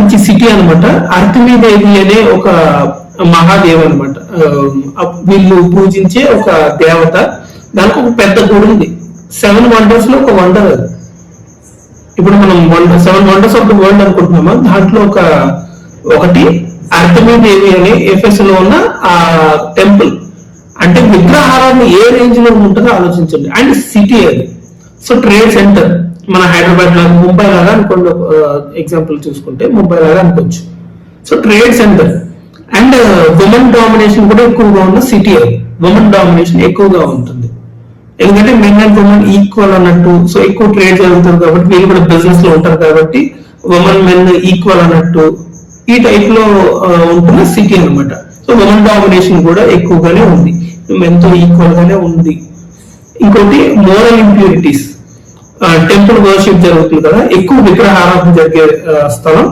మంచి సిటీ అనమాట. అర్తిమీదేవి అనే ఒక మహాదేవ్ అనమాట, వీళ్ళు పూజించే ఒక దేవత. దానికి ఒక పెద్ద గుడి ఉంది. 7 వండర్స్ లో ఒక వండర్ అది. ఇప్పుడు మనం 7 వండర్స్ ఆఫ్ ది వరల్డ్ అనుకుంటున్నామా, దాంట్లో ఒకటి అర్తిమీదేవి అనే ఎఫెస్ లో ఉన్న ఆ టెంపుల్. అంటే విగ్రహారాన్ని ఏ రేంజ్ లో ఉంటుందో ఆలోచించండి. అండ్ సిటీ అది. సో ట్రేడ్ సెంటర్, మన హైదరాబాద్ లాగా ముంబై లాగా అనుకోండి, ఎగ్జాంపుల్ చూసుకుంటే ముంబై లాగా అనుకోవచ్చు. So trade centre and women domination కూడా ఎక్కువగా ఉన్న సిటీ అది. ఉమెన్ డామినేషన్ ఎక్కువగా ఉంటుంది, ఎందుకంటే మెన్ అండ్ ఉమెన్ ఈక్వల్ అన్నట్టు. సో ఎక్కువ ట్రేడ్ జరుగుతుంది కాబట్టి వీళ్ళు కూడా బిజినెస్ లో ఉంటారు కాబట్టి ఉమెన్ మెన్ ఈక్వల్ అన్నట్టు ఈ టైప్ లో ఉంటున్న సిటీ అనమాట. సో ఉమెన్ డామినేషన్ కూడా ఎక్కువగానే ఉంది, మెన్ తో ఈక్వల్ గానే ఉంది. ఇంకోటి మోరల్ ఇంప్యూరిటీస్, టెంపుల్ వర్షిప్ జరుగుతుంది కదా, ఎక్కువ విగ్రహారాధన జరిగే స్థలం.